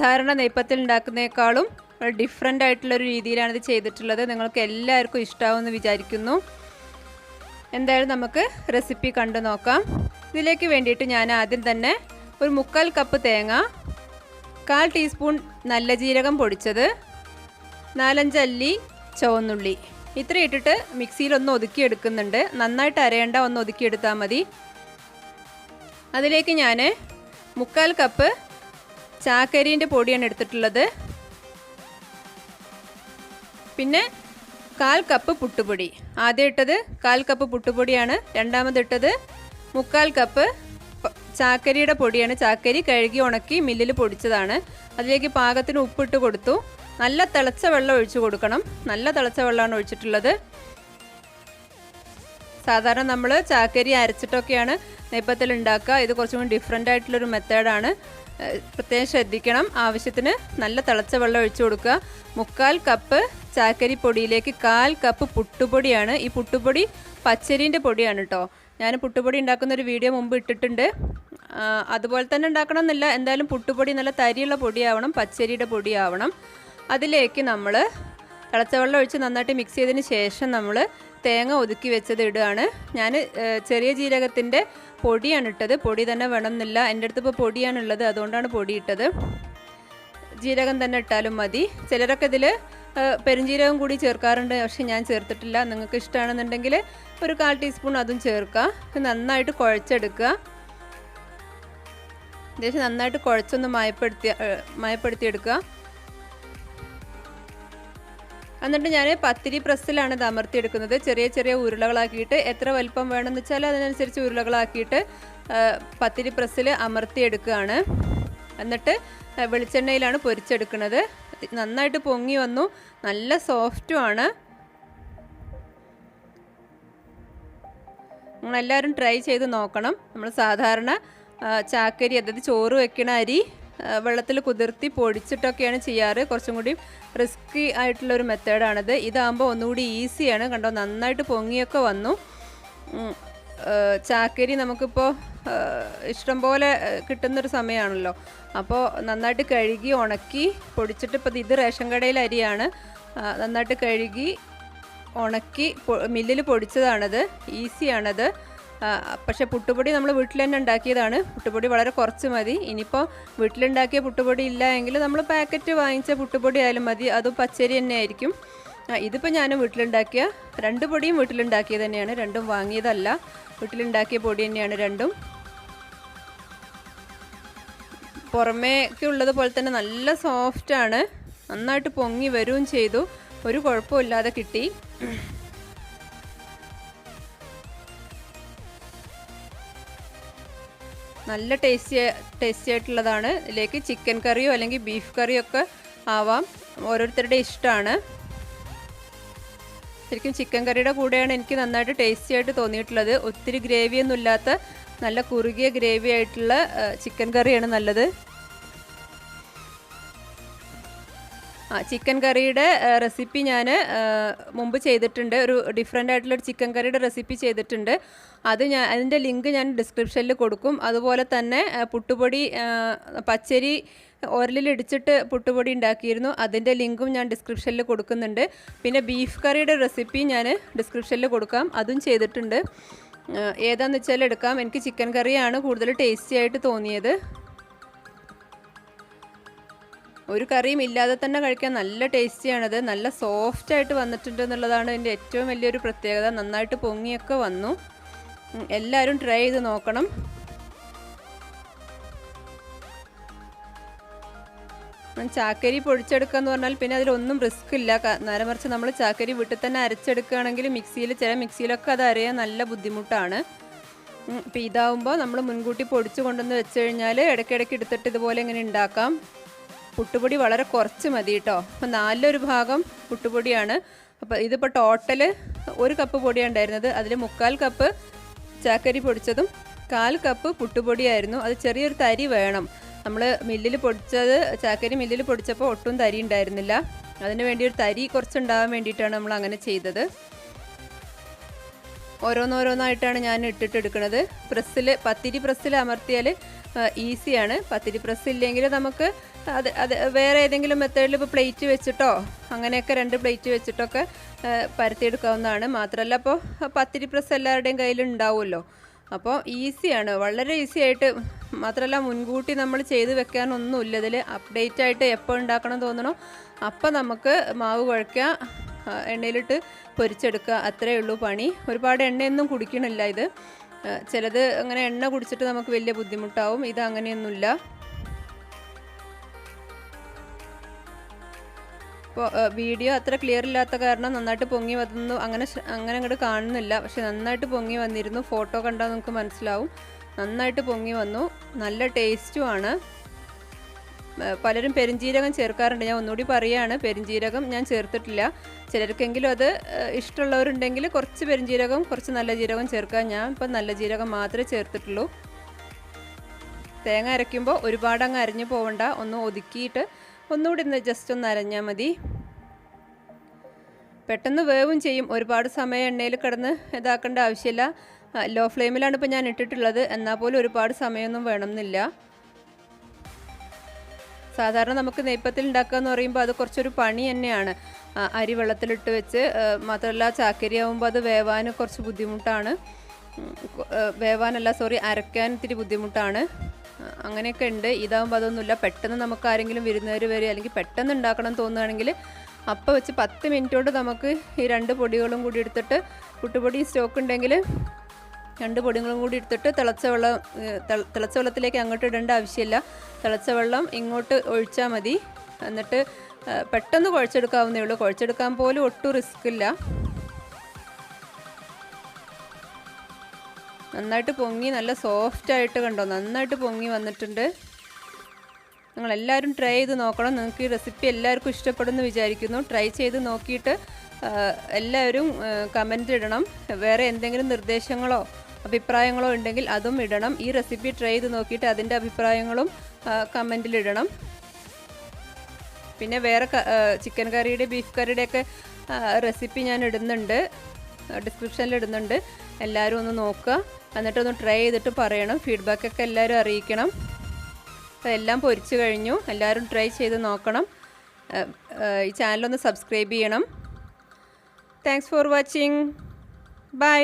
സാധാരണ നെയ്പ്പത്തിൽ ഉണ്ടാക്കുന്നതിനേക്കാളും ഡിഫറെൻ്റ് ആയിട്ടുള്ളൊരു രീതിയിലാണ് ഇത് ചെയ്തിട്ടുള്ളത്. നിങ്ങൾക്ക് എല്ലാവർക്കും ഇഷ്ടമാവുമെന്ന് വിചാരിക്കുന്നു. എന്തായാലും നമുക്ക് റെസിപ്പി കണ്ടു നോക്കാം. ഇതിലേക്ക് വേണ്ടിയിട്ട് ഞാൻ ആദ്യം തന്നെ ഒരു 3/4 കപ്പ് തേങ്ങ, 1/4 ടീസ്പൂൺ നല്ല ജീരകം പൊടിച്ചത്, 4-5 അല്ലി ചുവന്നുള്ളി ഇത്ര ഇട്ടിട്ട് മിക്സിയിലൊന്ന് ഒതുക്കിയെടുക്കുന്നുണ്ട്. നന്നായിട്ട് അരയേണ്ട, ഒന്ന് ഒതുക്കിയെടുത്താൽ മതി. അതിലേക്ക് ഞാൻ 3/4 കപ്പ് ചാക്കരിൻ്റെ പൊടിയാണ് എടുത്തിട്ടുള്ളത്. പിന്നെ 1/4 കപ്പ് പുട്ടുപൊടി. ആദ്യം ഇട്ടത് 1/4 കപ്പ് പുട്ടുപൊടിയാണ്. രണ്ടാമത് ഇട്ടത് 3/4 കപ്പ് ചാക്കരിയുടെ പൊടിയാണ്. ചാക്കരി കഴുകി ഉണക്കി മില്ലിൽ പൊടിച്ചതാണ്. അതിലേക്ക് പാകത്തിന് ഉപ്പിട്ട് കൊടുത്തു. നല്ല തിളച്ച വെള്ളം ഒഴിച്ചു കൊടുക്കണം. നല്ല തിളച്ച വെള്ളമാണ് ഒഴിച്ചിട്ടുള്ളത്. സാധാരണ നമ്മൾ ചാക്കരി അരച്ചിട്ടൊക്കെയാണ് നെയ്പ്പത്തിൽ ഉണ്ടാക്കുക. ഇത് കുറച്ചും കൂടി ഡിഫറെൻ്റ് ആയിട്ടുള്ളൊരു മെത്തേഡാണ്. പ്രത്യേകം ശ്രദ്ധിക്കണം. ആവശ്യത്തിന് നല്ല തിളച്ച വെള്ളം ഒഴിച്ചു കൊടുക്കുക. 3/4 കപ്പ് ചാക്കരി പൊടിയിലേക്ക് 1/4 കപ്പ് പുട്ടുപൊടിയാണ്. ഈ പുട്ടുപൊടി പച്ചരീൻ്റെ പൊടിയാണ് കേട്ടോ. ഞാൻ പുട്ടുപൊടി ഉണ്ടാക്കുന്നൊരു വീഡിയോ മുമ്പ് ഇട്ടിട്ടുണ്ട്. അതുപോലെ തന്നെ ഉണ്ടാക്കണം എന്നില്ല. എന്തായാലും പുട്ടുപൊടി നല്ല തരിയുള്ള പൊടിയാവണം, പച്ചരിയുടെ പൊടിയാവണം. അതിലേക്ക് നമ്മൾ തിളച്ചവെള്ളം ഒഴിച്ച് നന്നായിട്ട് മിക്സ് ചെയ്തതിന് ശേഷം നമ്മൾ തേങ്ങ ഒതുക്കി വെച്ചത് ഇടുകയാണ്. ഞാൻ ചെറിയ ജീരകത്തിൻ്റെ പൊടിയാണ് ഇട്ടത്. പൊടി തന്നെ വേണമെന്നില്ല. എൻ്റെ അടുത്ത് ഇപ്പോൾ പൊടിയാണുള്ളത്, അതുകൊണ്ടാണ് പൊടി ഇട്ടത്. ജീരകം തന്നെ ഇട്ടാലും മതി. ചിലരൊക്കെ ഇതിൽ പെരുംജീരകം കൂടി ചേർക്കാറുണ്ട്, പക്ഷേ ഞാൻ ചേർത്തിട്ടില്ല. നിങ്ങൾക്ക് ഇഷ്ടമാണെന്നുണ്ടെങ്കിൽ ഒരു 1/4 ടീസ്പൂൺ അതും ചേർക്കുക. നന്നായിട്ട് കുഴച്ചെടുക്കുക. അത്യാവശ്യം നന്നായിട്ട് കുഴച്ചൊന്ന് മയപ്പെടുത്തിയെടുക്കുക. എന്നിട്ട് ഞാൻ പത്തിരി പ്രസ്സിലാണ് ഇത് അമർത്തിയെടുക്കുന്നത്. ചെറിയ ചെറിയ ഉരുളകളാക്കിയിട്ട്, എത്ര വലിപ്പം വേണമെന്ന് വെച്ചാൽ അതിനനുസരിച്ച് ഉരുളകളാക്കിയിട്ട് പത്തിരി പ്രസ്സിൽ അമർത്തിയെടുക്കുകയാണ്. എന്നിട്ട് വെളിച്ചെണ്ണയിലാണ് പൊരിച്ചെടുക്കുന്നത്. നന്നായിട്ട് പൊങ്ങി വന്നു, നല്ല സോഫ്റ്റുമാണ്. നിങ്ങളെല്ലാവരും ട്രൈ ചെയ്ത് നോക്കണം. നമ്മൾ സാധാരണ ചാക്കരി, അതായത് ചോറ് വെക്കണ അരി വെള്ളത്തിൽ കുതിർത്തി പൊടിച്ചിട്ടൊക്കെയാണ് ചെയ്യാറ്. കുറച്ചും കൂടി റിസ്കി ആയിട്ടുള്ളൊരു മെത്തേഡാണിത്. ഇതാകുമ്പോൾ ഒന്നുകൂടി ഈസിയാണ്. കണ്ടോ, നന്നായിട്ട് പൊങ്ങിയൊക്കെ വന്നു. ചാക്കരി നമുക്കിപ്പോൾ ഇഷ്ടം പോലെ കിട്ടുന്നൊരു സമയമാണല്ലോ. അപ്പോൾ നന്നായിട്ട് കഴുകി ഉണക്കി പൊടിച്ചിട്ട്, ഇപ്പോൾ ഇത് റേഷൻ കടയിലെ അരിയാണ്. നന്നായിട്ട് കഴുകി ഉണക്കി മില്ലിൽ പൊടിച്ചതാണത്. ഈസിയാണത്. പക്ഷേ പുട്ടുപൊടി നമ്മൾ വീട്ടിൽ തന്നെ ഉണ്ടാക്കിയതാണ്. പുട്ടുപൊടി വളരെ കുറച്ച് മതി. ഇനിയിപ്പോൾ വീട്ടിലുണ്ടാക്കിയ പുട്ടുപൊടി ഇല്ല എങ്കിൽ നമ്മൾ പാക്കറ്റ് വാങ്ങിച്ച പുട്ടുപൊടി ആയാലും മതി. അതും പച്ചരി തന്നെ ആയിരിക്കും. ഇതിപ്പോൾ ഞാൻ വീട്ടിലുണ്ടാക്കിയ 2 പൊടിയും വീട്ടിലുണ്ടാക്കിയത് തന്നെയാണ്. രണ്ടും വാങ്ങിയതല്ല, വീട്ടിലുണ്ടാക്കിയ പൊടി തന്നെയാണ് രണ്ടും. പുറമേക്ക് ഉള്ളതുപോലെ തന്നെ നല്ല സോഫ്റ്റാണ്. നന്നായിട്ട് പൊങ്ങി വരികയും ചെയ്തു. ഒരു കുഴപ്പമില്ലാതെ കിട്ടി. നല്ല ടേസ്റ്റി ആയിട്ടുള്ളതാണ്. ഇതിലേക്ക് ചിക്കൻ കറിയോ അല്ലെങ്കിൽ ബീഫ് കറിയോ ഒക്കെ ആവാം, ഓരോരുത്തരുടെ ഇഷ്ടമാണ്. ശരിക്കും ചിക്കൻ കറിയുടെ കൂടെയാണ് എനിക്ക് നന്നായിട്ട് ടേസ്റ്റി ആയിട്ട് തോന്നിയിട്ടുള്ളത്. ഒത്തിരി ഗ്രേവിയൊന്നും ഇല്ലാത്ത നല്ല കുറുകിയ ഗ്രേവി ആയിട്ടുള്ള ചിക്കൻ കറിയാണ് നല്ലത്. ചിക്കൻ കറിയുടെ റെസിപ്പി ഞാൻ മുമ്പ് ചെയ്തിട്ടുണ്ട്. ഒരു ഡിഫറെൻ്റ് ആയിട്ടുള്ളൊരു ചിക്കൻ കറിയുടെ റെസിപ്പി ചെയ്തിട്ടുണ്ട്. അതിൻ്റെ ലിങ്ക് ഞാൻ ഡിസ്ക്രിപ്ഷനിൽ കൊടുക്കും. അതുപോലെ തന്നെ പുട്ടുപൊടി, പച്ചരി ഓരലിലിടിച്ചിട്ട് പുട്ടുപൊടി ഉണ്ടാക്കിയിരുന്നു. അതിൻ്റെ ലിങ്കും ഞാൻ ഡിസ്ക്രിപ്ഷനിൽ കൊടുക്കുന്നുണ്ട്. പിന്നെ ബീഫ് കറിയുടെ റെസിപ്പി ഞാൻ ഡിസ്ക്രിപ്ഷനിൽ കൊടുക്കാം, അതും ചെയ്തിട്ടുണ്ട്. ഏതാണെന്ന് വെച്ചാൽ എടുക്കാം. എനിക്ക് ചിക്കൻ കറിയാണ് കൂടുതൽ ടേസ്റ്റി ആയിട്ട് തോന്നിയത്. ഒരു കറിയും ഇല്ലാതെ തന്നെ കഴിക്കാൻ നല്ല ടേസ്റ്റിയാണത്. നല്ല സോഫ്റ്റായിട്ട് വന്നിട്ടുണ്ട് എന്നുള്ളതാണ് ഇതിൻ്റെ ഏറ്റവും വലിയൊരു പ്രത്യേകത. നന്നായിട്ട് പൊങ്ങിയൊക്കെ വന്നു. എല്ലാവരും ട്രൈ ചെയ്ത് നോക്കണം. ചാക്കരി പൊടിച്ചെടുക്കുക എന്ന് പറഞ്ഞാൽ പിന്നെ അതിലൊന്നും റിസ്ക് ഇല്ല. നേരെ മറിച്ച് നമ്മൾ ചാക്കരി വീട്ടിൽ തന്നെ അരച്ചെടുക്കുകയാണെങ്കിൽ ചില മിക്സിയിലൊക്കെ അത് അരയാൻ നല്ല ബുദ്ധിമുട്ടാണ്. അപ്പോൾ ഇതാവുമ്പോൾ നമ്മൾ മുൻകൂട്ടി പൊടിച്ച് കൊണ്ടുവന്ന് വെച്ച് കഴിഞ്ഞാൽ ഇടയ്ക്കിടയ്ക്ക് എടുത്തിട്ട് ഇതുപോലെ ഇങ്ങനെ ഉണ്ടാക്കാം. പുട്ടുപൊടി വളരെ കുറച്ച് മതി കേട്ടോ. അപ്പോൾ 4 ഭാഗം പുട്ടുപൊടിയാണ്. അപ്പോൾ ഇതിപ്പോൾ ടോട്ടൽ 1 കപ്പ് പൊടിയാണ് ഉണ്ടായിരുന്നത്. അതിൽ 3/4 കപ്പ് ചാക്കരി പൊടിച്ചതും 1/4 കപ്പ് പുട്ടുപൊടിയായിരുന്നു. അത് ചെറിയൊരു തരി വേണം. നമ്മൾ മില്ലിൽ പൊടിച്ചത്, ചാക്കരി മില്ലിൽ പൊടിച്ചപ്പോൾ ഒട്ടും തരി ഉണ്ടായിരുന്നില്ല. അതിന് വേണ്ടി ഒരു തരി കുറച്ചുണ്ടാകാൻ വേണ്ടിയിട്ടാണ് നമ്മൾ അങ്ങനെ ചെയ്തത്. ഓരോന്നോരോന്നായിട്ടാണ് ഞാൻ എടുക്കുന്നത്. പത്തിരി പ്രസ്സിൽ അമർത്തിയാൽ ഈസിയാണ്. പത്തിരി പ്രസ് ഇല്ലെങ്കിൽ നമുക്ക് അത് വേറെ ഏതെങ്കിലും മെത്തേഡിൽ ഇപ്പോൾ പ്ലേറ്റ് വെച്ചിട്ടോ അങ്ങനെയൊക്കെ 2 പ്ലേറ്റ് വെച്ചിട്ടൊക്കെ പരത്തിയെടുക്കാവുന്നതാണ്. മാത്രമല്ല അപ്പോൾ പത്തിരി പ്രസ് എല്ലാവരുടെയും കയ്യിൽ ഉണ്ടാവുമല്ലോ. അപ്പോൾ ഈസിയാണ്, വളരെ ഈസി ആയിട്ട്. മാത്രമല്ല മുൻകൂട്ടി നമ്മൾ ചെയ്ത് വെക്കാനൊന്നുമില്ല. ഇതിൽ അപ്ഡേറ്റ് ആയിട്ട് എപ്പോൾ ഉണ്ടാക്കണം തോന്നണോ അപ്പോൾ നമുക്ക് മാവ് കുഴയ്ക്കുക, എണ്ണയിലിട്ട് പൊരിച്ചെടുക്കുക, അത്രയേ ഉള്ളൂ പണി. ഒരുപാട് എണ്ണയൊന്നും കുടിക്കണില്ല ഇത്. ചിലത് അങ്ങനെ എണ്ണ കുടിച്ചിട്ട് നമുക്ക് വലിയ ബുദ്ധിമുട്ടാവും. ഇത് അങ്ങനെയൊന്നുമില്ല. ഇപ്പോൾ വീഡിയോ അത്ര ക്ലിയർ ഇല്ലാത്ത കാരണം നന്നായിട്ട് പൊങ്ങി വന്നു അങ്ങനെ അങ്ങോട്ട് കാണുന്നില്ല. പക്ഷെ നന്നായിട്ട് പൊങ്ങി വന്നിരുന്നു. ഫോട്ടോ കണ്ടാൽ നമുക്ക് മനസ്സിലാവും. നന്നായിട്ട് പൊങ്ങി വന്നു, നല്ല ടേസ്റ്റുമാണ്. പലരും പെരുംജീരകം ചേർക്കാറുണ്ട്. ഞാൻ ഒന്നുകൂടി പറയുകയാണ്, പെരുംജീരകം ഞാൻ ചേർത്തിട്ടില്ല. ചിലർക്കെങ്കിലും അത് ഇഷ്ടമുള്ളവരുണ്ടെങ്കിൽ കുറച്ച് പെരുംജീരകം കുറച്ച് നല്ല ജീരകം ചേർക്കാം. ഞാൻ ഇപ്പം നല്ല ജീരകം മാത്രമേ ചേർത്തിട്ടുള്ളൂ. തേങ്ങ അരയ്ക്കുമ്പോൾ ഒരുപാട് അങ്ങ് അരഞ്ഞു പോവണ്ട, ഒന്ന് ഒതുക്കിയിട്ട് ഒന്നുകൂടി ജസ്റ്റ് ഒന്ന് അരഞ്ഞാൽ മതി. പെട്ടെന്ന് വേവും ചെയ്യും. ഒരുപാട് സമയം എണ്ണയിൽ കിടന്ന് ഇതാക്കേണ്ട ആവശ്യമില്ല. ലോ ഫ്ലെയിമിലാണ് ഇപ്പോൾ ഞാൻ ഇട്ടിട്ടുള്ളത്. എന്നാൽ പോലും ഒരുപാട് സമയമൊന്നും വേണമെന്നില്ല. സാധാരണ നമുക്ക് നെയ്പ്പത്തിൽ ഉണ്ടാക്കുക എന്ന് പറയുമ്പോൾ അത് കുറച്ചൊരു പണി തന്നെയാണ്. അരി വെള്ളത്തിലിട്ട് വെച്ച്, മാത്രമല്ല ചാക്കരി ആകുമ്പോൾ അത് വേവാൻ കുറച്ച് ബുദ്ധിമുട്ടാണ്. അരയ്ക്കാൻ ഇത്തിരി ബുദ്ധിമുട്ടാണ്. അങ്ങനെയൊക്കെ ഉണ്ട്. ഇതാകുമ്പോൾ അതൊന്നുമില്ല. പെട്ടെന്ന് നമുക്ക് ആരെങ്കിലും വിരുന്നുകാർ വരിക അല്ലെങ്കിൽ പെട്ടെന്ന് ഉണ്ടാക്കണം തോന്നുകയാണെങ്കിൽ അപ്പം വെച്ച് 10 മിനിറ്റ് കൊണ്ട് നമുക്ക് ഈ 2 പൊടികളും കൂടി എടുത്തിട്ട്, പുട്ടുപൊടി സ്റ്റോക്ക് ഉണ്ടെങ്കിൽ 2 പൊടികളും കൂടി എടുത്തിട്ട് തിളച്ച വെള്ളത്തിലേക്ക് അങ്ങോട്ട് ഇടേണ്ട ആവശ്യമില്ല. തിളച്ച വെള്ളം ഇങ്ങോട്ട് ഒഴിച്ചാൽ മതി. എന്നിട്ട് പെട്ടെന്ന് കുഴച്ചെടുക്കാവുന്നേ ഉള്ളൂ. കുഴച്ചെടുക്കാൻ പോലും ഒട്ടും റിസ്ക് ഇല്ല. നന്നായിട്ട് പൊങ്ങി നല്ല സോഫ്റ്റായിട്ട് കണ്ടോ, നന്നായിട്ട് പൊങ്ങി വന്നിട്ടുണ്ട്. നിങ്ങളെല്ലാവരും ട്രൈ ചെയ്ത് നോക്കണം. നിങ്ങൾക്ക് ഈ റെസിപ്പി എല്ലാവർക്കും ഇഷ്ടപ്പെടുമെന്ന് വിചാരിക്കുന്നു. ട്രൈ ചെയ്ത് നോക്കിയിട്ട് എല്ലാവരും കമൻറ്റ് ഇടണം. വേറെ എന്തെങ്കിലും നിർദ്ദേശങ്ങളോ അഭിപ്രായങ്ങളോ ഉണ്ടെങ്കിൽ അതും ഇടണം. ഈ റെസിപ്പി ട്രൈ ചെയ്ത് നോക്കിയിട്ട് അതിൻ്റെ അഭിപ്രായങ്ങളും കമൻറ്റിലിടണം. പിന്നെ വേറെ ചിക്കൻ കറിയുടെ ബീഫ് കറിയുടെയൊക്കെ റെസിപ്പി ഞാൻ ഇടുന്നുണ്ട്, ഡിസ്ക്രിപ്ഷനിൽ ഇടുന്നുണ്ട്. എല്ലാവരും ഒന്ന് നോക്കുക, എന്നിട്ടൊന്ന് ട്രൈ ചെയ്തിട്ട് പറയണം. ഫീഡ്ബാക്കൊക്കെ എല്ലാവരും അറിയിക്കണം. അപ്പോൾ എല്ലാം പൊരിച്ചു കഴിഞ്ഞു. എല്ലാവരും ട്രൈ ചെയ്ത് നോക്കണം. ഈ ചാനലൊന്ന് സബ്സ്ക്രൈബ് ചെയ്യണം. Thanks for watching. ബൈ.